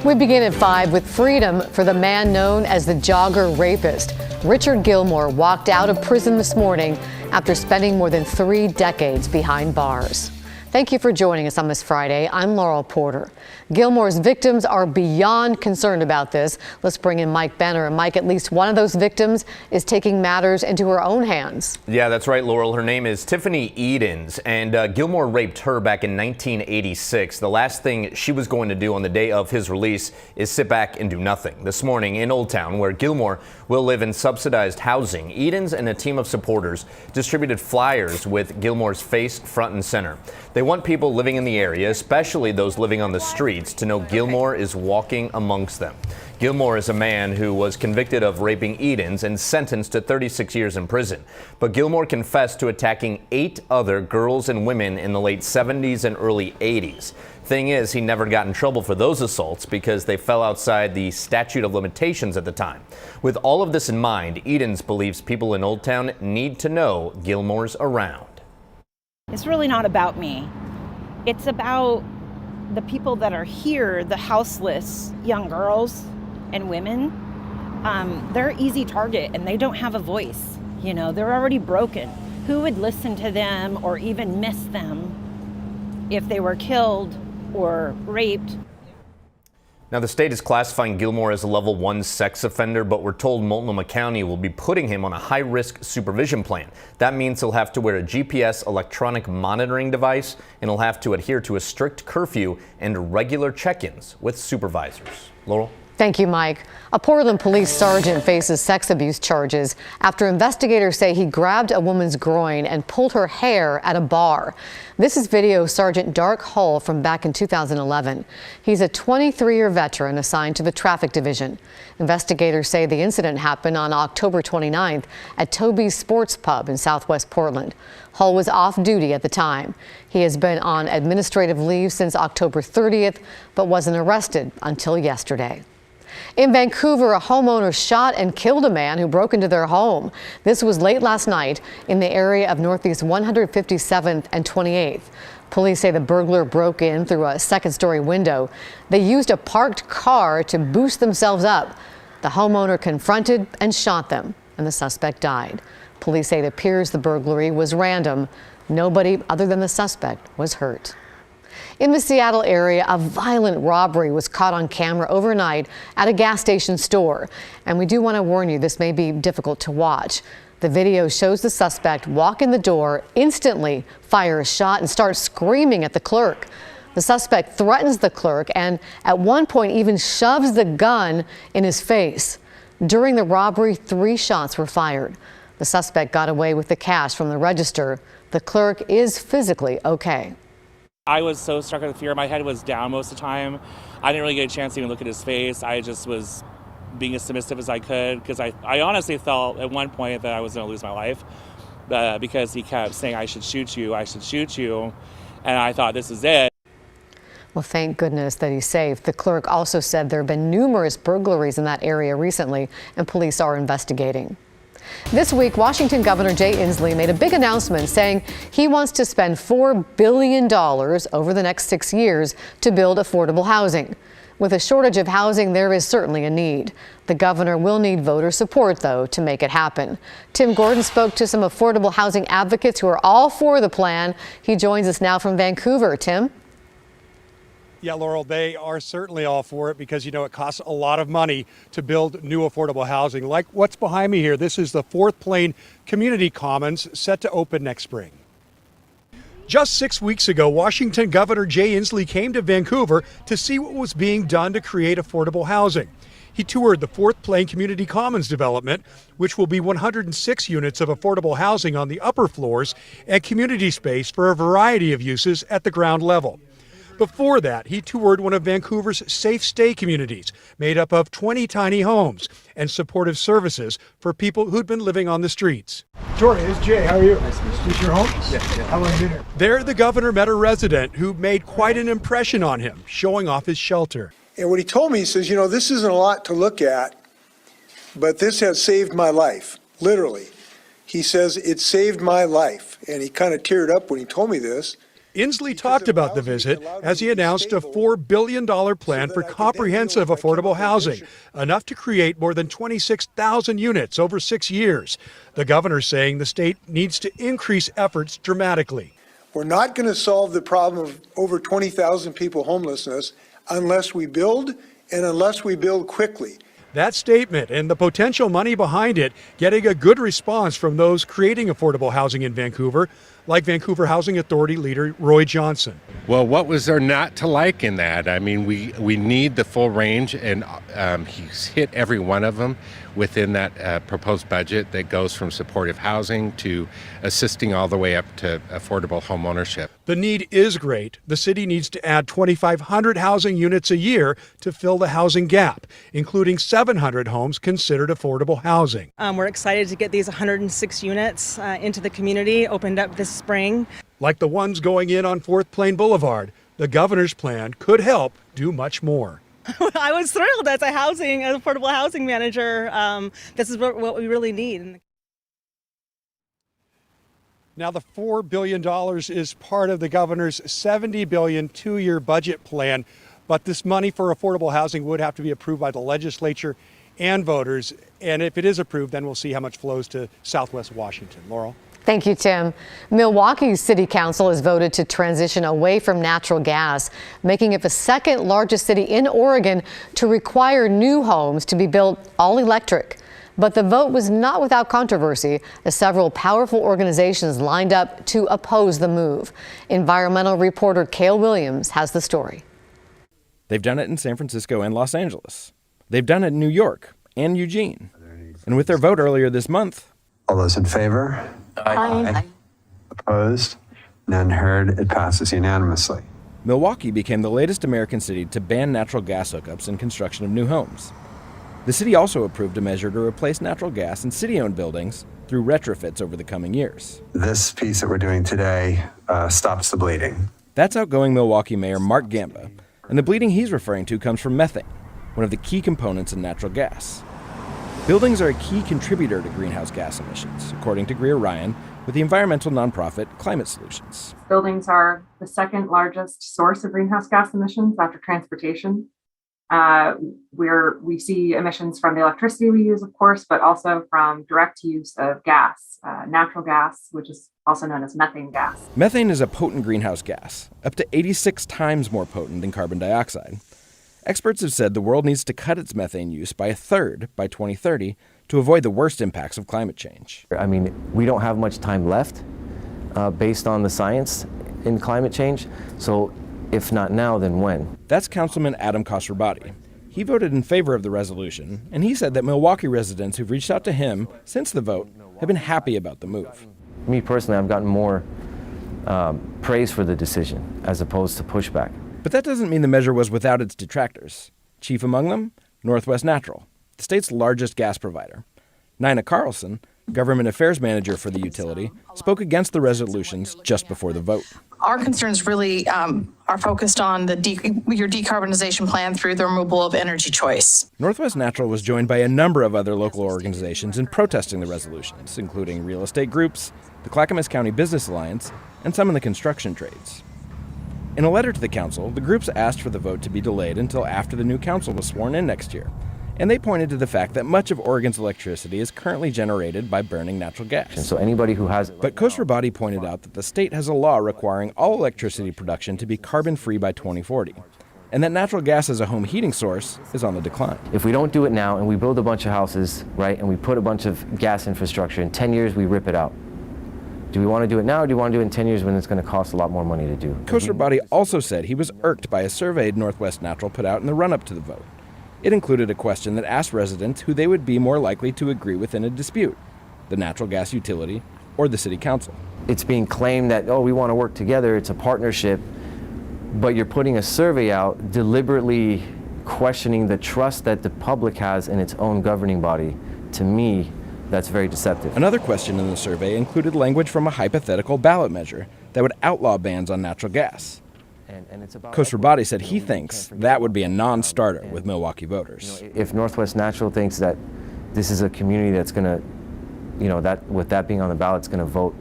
We begin at 5 with freedom for the man known as the jogger rapist. Richard Gilmore walked out of prison this morning after spending more than 3 decades behind bars. Thank you for joining us on this Friday. I'm Laurel Porter. Gilmore's victims are beyond concerned about this. Let's bring in Mike Benner. And Mike, at least one of those victims is taking matters into her own hands. Yeah, that's right, Laurel. Her name is Tiffany Edens, and Gilmore raped her back in 1986. The last thing she was going to do on the day of his release is sit back and do nothing. This morning in Old Town, where Gilmore will live in subsidized housing, Edens and a team of supporters distributed flyers with Gilmore's face front and center. They want people living in the area, especially those living on the streets, to know Gilmore is walking amongst them. Gilmore is a man who was convicted of raping Edens and sentenced to 36 years in prison. But Gilmore confessed to attacking 8 other girls and women in the late 70s and early 80s. Thing is, he never got in trouble for those assaults because they fell outside the statute of limitations at the time. With all of this in mind, Edens believes people in Old Town need to know Gilmore's around. It's really not about me. It's about the people that are here, the houseless young girls and women. They're an easy target and they don't have a voice. You know, they're already broken. Who would listen to them or even miss them if they were killed or raped? Now, the state is classifying Gilmore as a level 1 sex offender, but we're told Multnomah County will be putting him on a high-risk supervision plan. That means he'll have to wear a GPS electronic monitoring device, and he'll have to adhere to a strict curfew and regular check-ins with supervisors. Laurel? Thank you, Mike. A Portland police sergeant faces sex abuse charges after investigators say he grabbed a woman's groin and pulled her hair at a bar. This is video of Sergeant Dark Hull from back in 2011. He's a 23-year veteran assigned to the traffic division. Investigators say the incident happened on October 29th at Toby's Sports Pub in Southwest Portland. Hull was off duty at the time. He has been on administrative leave since October 30th, but wasn't arrested until yesterday. In Vancouver, a homeowner shot and killed a man who broke into their home. This was late last night in the area of Northeast 157th and 28th. Police say the burglar broke in through a second-story window. They used a parked car to boost themselves up. The homeowner confronted and shot them, and the suspect died. Police say it appears the burglary was random. Nobody other than the suspect was hurt. In the Seattle area, a violent robbery was caught on camera overnight at a gas station store. And we do want to warn you, this may be difficult to watch. The video shows the suspect walk in the door, instantly fire a shot and start screaming at the clerk. The suspect threatens the clerk and at one point even shoves the gun in his face. During the robbery, 3 shots were fired. The suspect got away with the cash from the register. The clerk is physically okay. I was so struck with fear. My head was down most of the time. I didn't really get a chance to even look at his face. I just was being as submissive as I could because I honestly felt at one point that I was going to lose my life because he kept saying, I should shoot you, I should shoot you. And I thought, this is it. Well, thank goodness that he's safe. The clerk also said there have been numerous burglaries in that area recently, and police are investigating. This week, Washington Governor Jay Inslee made a big announcement saying he wants to spend $4 billion over the next 6 years to build affordable housing. With a shortage of housing, there is certainly a need. The governor will need voter support, though, to make it happen. Tim Gordon spoke to some affordable housing advocates who are all for the plan. He joins us now from Vancouver. Tim? Yeah, Laurel, they are certainly all for it because, you know, it costs a lot of money to build new affordable housing. Like what's behind me here, this is the Fourth Plain Community Commons set to open next spring. Just 6 weeks ago, Washington Governor Jay Inslee came to Vancouver to see what was being done to create affordable housing. He toured the Fourth Plain Community Commons development, which will be 106 units of affordable housing on the upper floors and community space for a variety of uses at the ground level. Before that, he toured one of Vancouver's safe stay communities, made up of 20 tiny homes and supportive services for people who'd been living on the streets. Jordan, it's Jay. How are you? Nice to meet you. Is this your home? Yeah. How long have you been here? There, the governor met a resident who made quite an impression on him, showing off his shelter. And what he told me, he says, you know, this isn't a lot to look at, but this has saved my life, literally. He says, it saved my life. And he kind of teared up when he told me this. Inslee talked about the visit as he announced a $4 billion plan for comprehensive affordable housing, enough to create more than 26,000 units over 6 years. The governor saying the state needs to increase efforts dramatically. We're not going to solve the problem of over 20,000 people homelessness unless we build and unless we build quickly. That statement and the potential money behind it getting a good response from those creating affordable housing in Vancouver, like Vancouver Housing Authority leader Roy Johnson. Well, what was there not to like in that? I mean, we need the full range, and he's hit every one of them within that proposed budget that goes from supportive housing to assisting all the way up to affordable home ownership. The need is great. The city needs to add 2,500 housing units a year to fill the housing gap, including 700 homes considered affordable housing. We're excited to get these 106 units into the community, opened up this spring. Like the ones going in on 4th Plain Boulevard, the governor's plan could help do much more. I was thrilled as an affordable housing manager. This is what we really need. Now, the $4 billion is part of the governor's $70 billion two-year budget plan, but this money for affordable housing would have to be approved by the legislature and voters. And if it is approved, then we'll see how much flows to Southwest Washington. Laurel? Thank you, Tim. Milwaukee's city council has voted to transition away from natural gas, making it the second largest city in Oregon to require new homes to be built all electric. But the vote was not without controversy, as several powerful organizations lined up to oppose the move. Environmental reporter Cale Williams has the story. They've done it in San Francisco and Los Angeles. They've done it in New York and Eugene. And with their vote earlier this month. All those in favor? Aye. Opposed? None heard. It passes unanimously. Milwaukie became the latest American city to ban natural gas hookups in construction of new homes. The city also approved a measure to replace natural gas in city-owned buildings through retrofits over the coming years. This piece that we're doing today stops the bleeding. That's outgoing Milwaukie Mayor Mark Gamba, and the bleeding he's referring to comes from methane, one of the key components in natural gas. Buildings are a key contributor to greenhouse gas emissions, according to Greer Ryan with the environmental nonprofit Climate Solutions. Buildings are the second largest source of greenhouse gas emissions after transportation. We see emissions from the electricity we use, of course, but also from direct use of gas, natural gas, which is also known as methane gas. Methane is a potent greenhouse gas, up to 86 times more potent than carbon dioxide. Experts have said the world needs to cut its methane use by a third by 2030 to avoid the worst impacts of climate change. I mean, we don't have much time left based on the science in climate change. So if not now, then when? That's Councilman Adam Khosrowbadi. He voted in favor of the resolution, and he said that Milwaukie residents who've reached out to him since the vote have been happy about the move. Me personally, I've gotten more praise for the decision as opposed to pushback. But that doesn't mean the measure was without its detractors. Chief among them, Northwest Natural, the state's largest gas provider. Nina Carlson, government affairs manager for the utility, spoke against the resolutions just before the vote. Our concerns really are focused on your decarbonization plan through the removal of energy choice. Northwest Natural was joined by a number of other local organizations in protesting the resolutions, including real estate groups, the Clackamas County Business Alliance, and some in the construction trades. In a letter to the council, the groups asked for the vote to be delayed until after the new council was sworn in next year. And they pointed to the fact that much of Oregon's electricity is currently generated by burning natural gas. And so anybody who has... But Khosrowbadi pointed out that the state has a law requiring all electricity production to be carbon-free by 2040, and that natural gas as a home heating source is on the decline. If we don't do it now and we build a bunch of houses, right, and we put a bunch of gas infrastructure, in 10 years we rip it out. Do we want to do it now, or do we want to do it in 10 years when it's going to cost a lot more money to do? Khosrowbadi also said he was irked by a survey Northwest Natural put out in the run-up to the vote. It included a question that asked residents who they would be more likely to agree with in a dispute, the natural gas utility or the city council. It's being claimed that, oh, we want to work together, it's a partnership, but you're putting a survey out deliberately questioning the trust that the public has in its own governing body. To me, that's very deceptive. Another question in the survey included language from a hypothetical ballot measure that would outlaw bans on natural gas. Khosrowbadi said he thinks that would be a non-starter with Milwaukie voters. If Northwest Natural thinks that this is a community that's going to, that with that being on the ballot, it's going to vote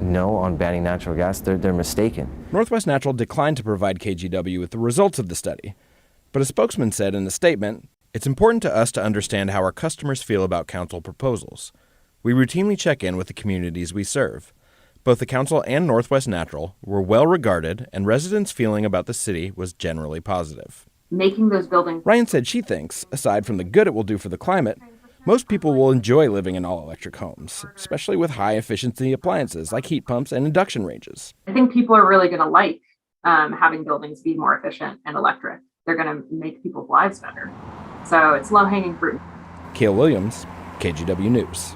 no on banning natural gas, they're mistaken. Northwest Natural declined to provide KGW with the results of the study, but a spokesman said in a statement, "It's important to us to understand how our customers feel about council proposals. We routinely check in with the communities we serve. Both the council and Northwest Natural were well regarded, and residents' feeling about the city was generally positive." Making those buildings. Ryan said she thinks, aside from the good it will do for the climate, most people will enjoy living in all-electric homes, especially with high-efficiency appliances like heat pumps and induction ranges. I think people are really going to like having buildings be more efficient and electric. They're going to make people's lives better. So it's low-hanging fruit. Cale Williams, KGW News.